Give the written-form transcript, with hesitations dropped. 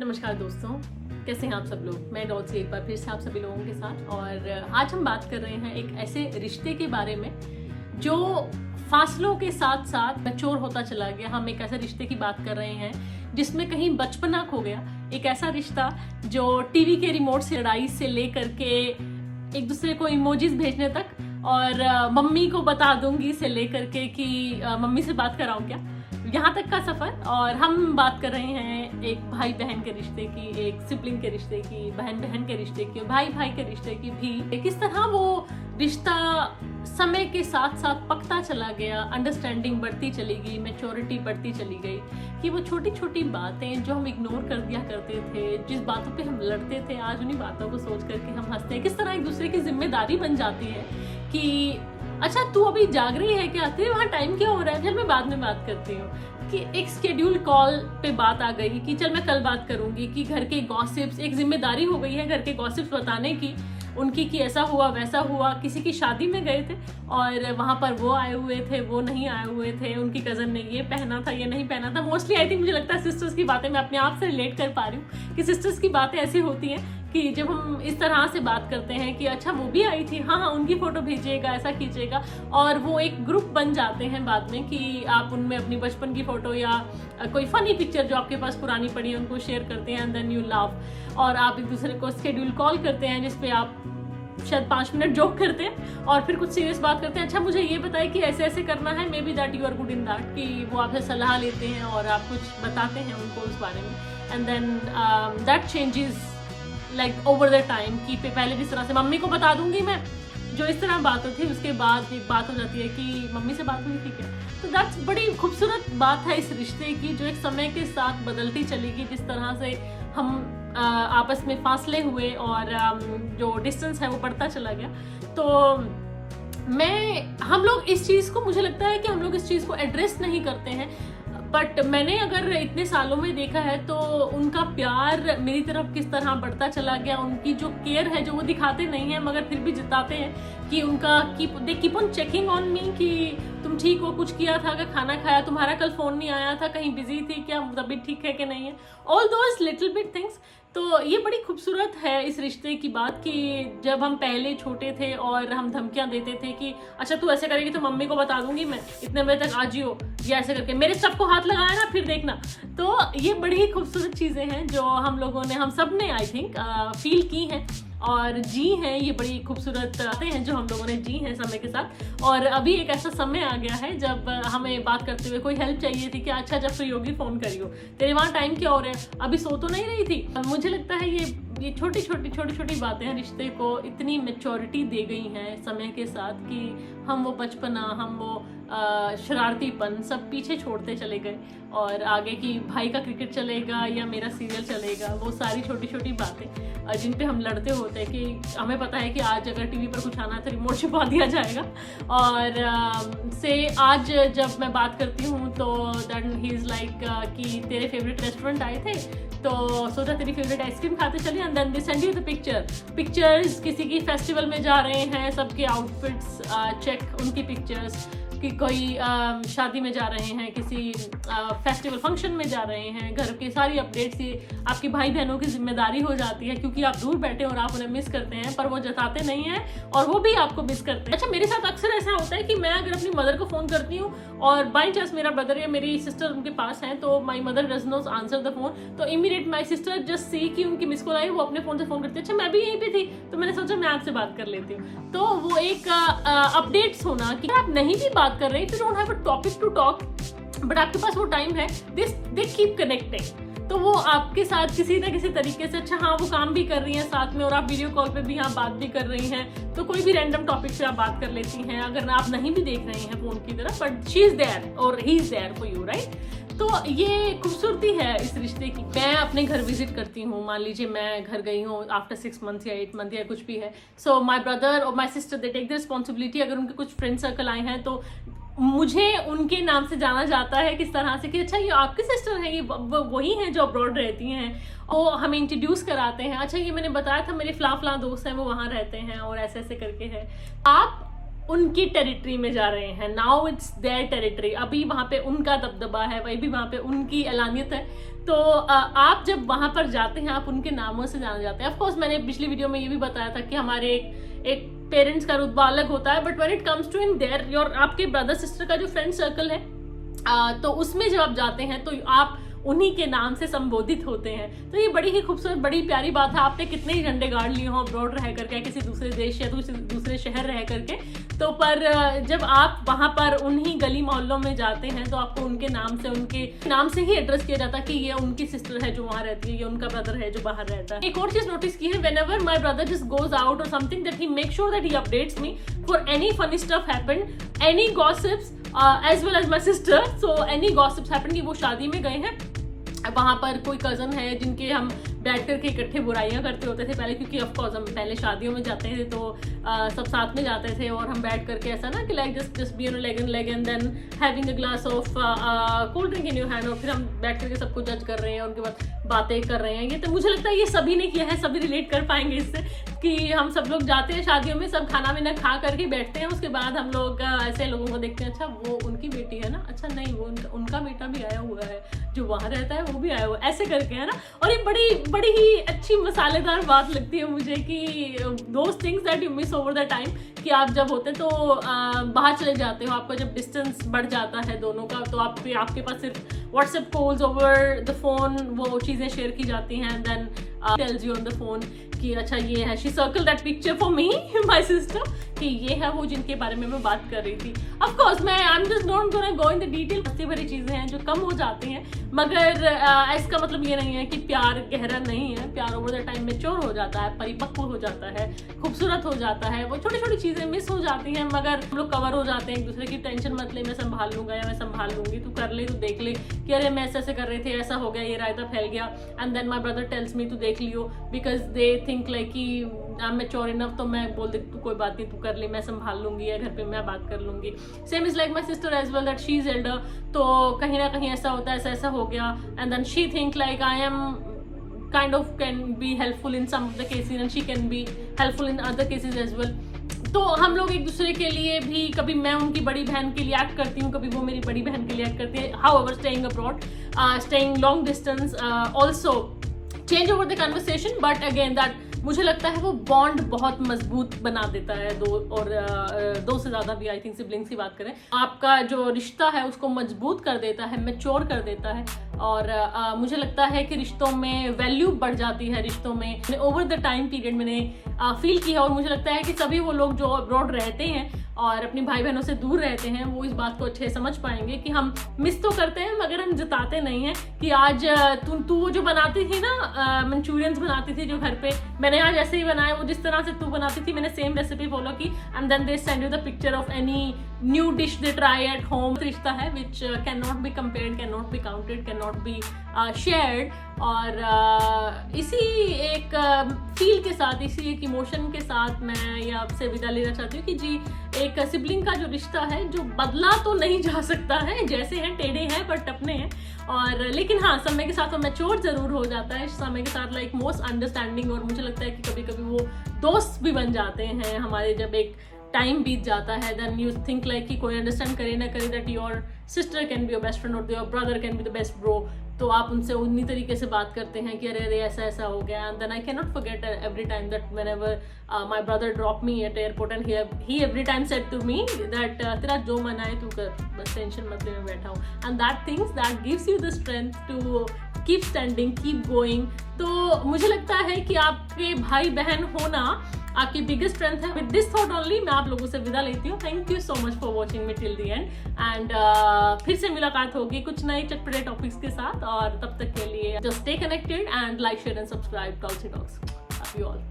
नमस्कार दोस्तों, कैसे हैं आप सब लोग। मैं डॉल्सी एक बार फिर से आप सभी लोगों के साथ, और आज हम बात कर रहे हैं एक ऐसे रिश्ते के बारे में जो फासलों के साथ साथ मैच्योर होता चला गया। हम एक ऐसे रिश्ते की बात कर रहे हैं जिसमें कहीं बचपना खो गया। एक ऐसा रिश्ता जो टीवी के रिमोट से लड़ाई से लेकर के एक दूसरे को इमोजीज भेजने तक, और मम्मी को बता दूंगी से लेकर के कि मम्मी से बात कराऊं क्या, यहाँ तक का सफर। और हम बात कर रहे हैं एक भाई बहन के रिश्ते की, एक सिबलिंग के रिश्ते की, बहन बहन के रिश्ते की, भाई भाई के रिश्ते की भी। किस तरह वो रिश्ता समय के साथ साथ पकता चला गया, अंडरस्टैंडिंग बढ़ती चली गई, मैच्योरिटी बढ़ती चली गई, कि वो छोटी छोटी बातें जो हम इग्नोर कर दिया करते थे, जिस बातों पे हम लड़ते थे, आज उन्हीं बातों को सोच करके हम हंसते हैं। किस तरह एक दूसरे की जिम्मेदारी बन जाती है कि अच्छा तू अभी जाग रही है क्या, तेरे वहाँ टाइम क्या हो रहा है, चल मैं बाद में बात करती हूँ। कि एक शेड्यूल कॉल पे बात आ गई कि चल मैं कल बात करूंगी, कि घर के गॉसिप्स, एक जिम्मेदारी हो गई है घर के गॉसिप्स बताने की उनकी, कि ऐसा हुआ वैसा हुआ। किसी की शादी में गए थे और वहां पर वो आए हुए थे, वो नहीं आए हुए थे, उनकी कजन ने ये पहना था, ये नहीं पहना था। मोस्टली आई थिंक मुझे लगता है सिस्टर्स की बातें मैं अपने आप से रिलेट कर पा रही हूँ कि सिस्टर्स की बातें ऐसी होती हैं कि जब हम इस तरह से बात करते हैं कि अच्छा वो भी आई थी, हाँ उनकी फोटो भेजिएगा, ऐसा कीजिएगा, और वो एक ग्रुप बन जाते हैं बाद में कि आप उनमें अपनी बचपन की फोटो या कोई फनी पिक्चर जो आपके पास पुरानी पड़ी है उनको शेयर करते हैं, एंड देन यू लव। और आप एक दूसरे को शेड्यूल कॉल करते हैं जिसपे आप शायद 5 मिनट जोक करते हैं और फिर कुछ सीरियस बात करते हैं। अच्छा मुझे ये बताए कि ऐसे ऐसे करना है, maybe that you are good in that, कि वो आपसे सलाह लेते हैं और आप कुछ बताते हैं उनको उस बारे में, and then that changes like over the time. कि पहले जिस तरह से मम्मी को बता दूंगी मैं, जो इस तरह बात होती है, उसके बाद एक बात हो जाती है कि मम्मी से बात हुई थी क्या। तो दैट्स बड़ी खूबसूरत बात है इस रिश्ते की, जो एक समय के साथ बदलती चलेगी। जिस तरह से हम आपस में फासले हुए और जो डिस्टेंस है वो बढ़ता चला गया। तो हम लोग इस चीज़ को, मुझे लगता है कि हम लोग इस चीज़ को एड्रेस नहीं करते हैं, बट मैंने अगर इतने सालों में देखा है तो उनका प्यार मेरी तरफ किस तरह बढ़ता चला गया। उनकी जो केयर है जो वो दिखाते नहीं है मगर फिर भी जताते हैं कि उनका they keep on checking on me, कि तुम ठीक हो, कुछ किया था, अगर खाना खाया, तुम्हारा कल फोन नहीं आया था, कहीं बिजी थी क्या, तबीयत ठीक है कि नहीं है, all those little bit things. तो ये बड़ी खूबसूरत है इस रिश्ते की बात, कि जब हम पहले छोटे थे और हम धमकियां देते थे कि अच्छा तू ऐसे करेगी तो मम्मी को बता दूंगी मैं, इतने बजे तक आ जियो, या ऐसे करके मेरे स्टफ को हाथ लगाया ना फिर देखना। तो ये बड़ी खूबसूरत चीजें हैं जो हम लोगों ने, हम सब ने आई थिंक फील की हैं और जी हैं। ये बड़ी खूबसूरत बातें हैं जो हम लोगों ने जी हैं समय के साथ। और अभी एक ऐसा समय आ गया है जब हमें बात करते हुए कोई हेल्प चाहिए थी कि अच्छा जब फ्री होगी फोन करियो, तेरे वहाँ टाइम क्या हो रहा है, अभी सो तो नहीं रही थी। मुझे लगता है ये छोटी छोटी बातें हैं रिश्ते को इतनी मैच्योरिटी दे गई हैं समय के साथ, कि हम वो बचपना, हम वो शरारतीपन सब पीछे छोड़ते चले गए, और आगे की भाई का क्रिकेट चलेगा या मेरा सीरियल चलेगा, वो सारी छोटी छोटी बातें जिन पे हम लड़ते होते हैं कि हमें पता है कि आज अगर टीवी पर कुछ आना है तो रिमोट छिपा दिया जाएगा। और से आज जब मैं बात करती हूँ तो दैन ही इज लाइक कि तेरे फेवरेट रेस्टोरेंट आए थे तो सोचा तेरी फेवरेट आइसक्रीम खाते चले, and then they send you the pictures किसी की फेस्टिवल में जा रहे हैं, सबके आउटफिट्स चेक, उनकी पिक्चर्स, कि कोई शादी में जा रहे हैं, किसी फेस्टिवल फंक्शन में जा रहे हैं, घर की सारी अपडेट्स ये आपकी भाई बहनों की जिम्मेदारी हो जाती है, क्योंकि आप दूर बैठे और आप उन्हें मिस करते हैं पर वो जताते नहीं हैं और वो भी आपको मिस करते हैं। अच्छा मेरे साथ अक्सर ऐसा होता है कि मैं अगर अपनी मदर को फोन करती हूँ और बाई चांस मेरा ब्रदर या मेरी सिस्टर उनके पास है, तो my mother does not answer the phone, तो immediate my sister just see कि उनकी मिस कॉल आई, वो अपने फोन से फोन करती है, अच्छा मैं भी यहीं पे थी तो मैंने सोचा मैं आपसे बात कर लेती हूँ। तो वो एक अपडेट्स होना कि आप नहीं भी बात कर रहे हैं, तो don't have a topic to talk, but आपके पास वो टाइम है, दे कीप कनेक्टिंग। तो वो आपके साथ किसी ना किसी तरीके से, अच्छा हाँ वो काम भी कर रही हैं साथ में और आप वीडियो कॉल पे भी हाँ बात भी कर रही हैं, तो कोई भी रैंडम टॉपिक पे आप बात कर लेती हैं, अगर आप नहीं भी देख रहे हैं फोन की तरफ, बट शी इज देयर और he is there for you, right. तो ये खूबसूरती है इस रिश्ते की। मैं अपने घर विजिट करती हूँ, मान लीजिए मैं घर गई हूँ आफ्टर 6 months या 8 months या कुछ भी है, सो माई ब्रदर और my sister they take the responsibility. अगर उनके कुछ फ्रेंड सर्कल आए हैं तो मुझे उनके नाम से जाना जाता है, किस तरह से कि अच्छा ये आपकी सिस्टर है, ये वही हैं जो अब्रॉड रहती हैं, और हमें इंट्रोड्यूस कराते हैं, अच्छा ये मैंने बताया था मेरे फला दोस्त हैं वो वहाँ रहते हैं और ऐसे ऐसे करके है। आप उनकी टेरिटरी में जा रहे हैं। नाउ इट्स देयर टेरिटरी, अभी वहाँ पे उनका दबदबा है, वही भी वहाँ पे उनकी एलानियत है। तो आप जब वहाँ पर जाते हैं आप उनके नामों से जाने जाते हैं। ऑफकोर्स मैंने पिछली वीडियो में ये भी बताया था कि हमारे एक पेरेंट्स का रुतबा अलग होता है, but when it comes to in there your आपके ब्रदर सिस्टर का जो फ्रेंड सर्कल है तो उसमें जब आप जाते हैं तो आप उन्हीं के नाम से संबोधित होते हैं। तो ये बड़ी ही खूबसूरत बड़ी प्यारी बात है। आपने कितने ही झंडे गाड़ लिए हों अब्रॉड रह करके, किसी दूसरे देश या दूसरे शहर रह करके, तो पर जब आप वहाँ पर उन्हीं गली मोहल्लों में जाते हैं तो आपको उनके नाम से ही एड्रेस किया जाता है कि ये उनकी सिस्टर है जो वहाँ रहती है, ये उनका ब्रदर है जो बाहर रहता है। एक और चीज नोटिस की है, whenever my brother just goes out और something that he make sure that he updates me for any funny stuff happened, any gossips as well as my sister. So any gossips happened कि वो शादी में गए हैं, वहाँ पर कोई कजन है जिनके हम बैठ करके इकट्ठे बुराइयां करते होते थे पहले, क्योंकि ऑफ कोर्स हम पहले शादियों में जाते थे तो सब साथ में जाते थे और हम बैठ करके ऐसा ना कि like just be on leg and then having a glass of cold drink in your hand, और फिर हम बैठ करके सबको जज कर रहे हैं, उनके बाद बातें कर रहे हैं। ये तो मुझे लगता है ये सभी ने किया है, सभी रिलेट कर पाएंगे इससे कि हम सब लोग जाते हैं शादियों में, सब खाना वाना खा करके बैठते हैं, उसके बाद हम लोग ऐसे लोगों को देखते हैं, अच्छा वो उनकी बेटी है ना, अच्छा नहीं वो उनका बेटा भी आया हुआ है, जो वहाँ रहता है वो भी आया हुआ है, ऐसे करके, है ना। और ये बड़ी ही अच्छी मसालेदार बात लगती है मुझे कि those things that you miss over the time, कि आप जब होते हैं तो बाहर चले जाते हो, आपका जब डिस्टेंस बढ़ जाता है दोनों का, तो आपके पास सिर्फ WhatsApp calls over the phone वो चीज़ें शेयर की जाती हैं, and then tells you on the phone कि अच्छा ये है, she circle that picture for me my sister, कि ये है वो जिनके बारे में मैं बात कर रही थी। ऑफ कोर्स मैं I am just not gonna go in the detail, हंसी भरी चीज़ें हैं जो कम हो जाती हैं, मगर इसका मतलब ये नहीं है कि प्यार गहरा नहीं है। प्यार ओवर द टाइम मैच्योर हो जाता है, परिपक्व हो जाता है, खूबसूरत हो जाता है, वो छोटी छोटी चीज़ें मिस हो जाती हैं, मगर हम लोग कवर हो जाते हैं एक दूसरे की। टेंशन मत ले, मैं संभाल लूंगा या मैं संभाल लूंगी, तू कर ले, तू देख ले कि अरे मैं ऐसे कर रहे थे, ऐसा हो गया, ये रायता फैल गया, and then my brother tells me तू देख लियो, बिकॉज दे थिंक लाइक कि आई एम मैच्योर इनफ, तो मैं बोल देती तू कोई बात नहीं, तू कर ले, मैं संभाल लूंगी, या घर पे मैं बात कर लूंगी। Same is like my sister as well that she is elder, तो कहीं ना कहीं ऐसा होता है, ऐसा हो गया, and then she think like I am kind of can be helpful in some of the cases and she can be helpful in other cases as well। तो हम लोग एक दूसरे के लिए भी, कभी मैं उनकी बड़ी बहन के लिए एक्ट करती हूँ, कभी वो मेरी बड़ी बहन के लिए एक्ट करती है। However, staying abroad, staying long distance also change over the conversation, but again that मुझे लगता है वो बॉन्ड बहुत मजबूत बना देता है, दो से ज़्यादा भी, आई थिंक सिबलिंग्स की बात करें, आपका जो रिश्ता है उसको मजबूत कर देता है, मैच्योर कर देता है, और मुझे लगता है कि रिश्तों में वैल्यू बढ़ जाती है। रिश्तों में ओवर द टाइम पीरियड मैंने फील किया, और मुझे लगता है कि सभी वो लोग जो अब्रॉड रहते हैं और अपनी भाई बहनों से दूर रहते हैं वो इस बात को अच्छे समझ पाएंगे कि हम मिस तो करते हैं मगर हम जताते नहीं हैं। कि आज तू वो जो बनाती थी ना, मंचूरियंस बनाती थी जो घर पे, मैंने आज ऐसे ही बनाए, वो जिस तरह से तू बनाती थी मैंने सेम रेसिपी फॉलो की, and then they send you the picture of any new dish they try at home. रिश्ता है which can not be compared, can not be counted, can not be shared. और इसी एक feel के साथ, इसी एक इमोशन के साथ मैं ये आपसे विदा लेना चाहती हूँ कि जी एक सिबलिंग का जो रिश्ता है जो बदला तो नहीं जा सकता है, जैसे हैं टेढ़े हैं बट अपने हैं, और लेकिन हाँ समय के साथ वो मैच्योर जरूर हो जाता है, समय के साथ लाइक मोस्ट अंडरस्टैंडिंग। और मुझे लगता है कि कभी कभी वो दोस्त भी बन जाते हैं हमारे, जब एक टाइम बीत जाता है, देन यू थिंक लाइक कि कोई अंडरस्टैंड करे ना करे that your sister can be your best friend और your brother can be the best bro. तो आप उनसे उन्हीं तरीके से बात करते हैं कि अरे अरे ऐसा हो गया। And then I can not forget every time that whenever my brother drop me at airport and he every time said to me that तेरा जो मन आए तू कर, बस टेंशन मत ले, मैं बैठा हूँ। And that things that gives you the strength to keep standing, keep going. तो मुझे लगता है कि आपके भाई बहन होना आपकी बिगेस्ट स्ट्रेंथ है। विद दिस थॉट ओनली मैं आप लोगों से विदा लेती हूँ। Thank you so much for watching me till the end, and फिर से मुलाकात होगी कुछ नए चटपटे टॉपिक्स के साथ, और तब तक के लिए just stay connected and like share and subscribe Tulsi talks. Love you all, bye.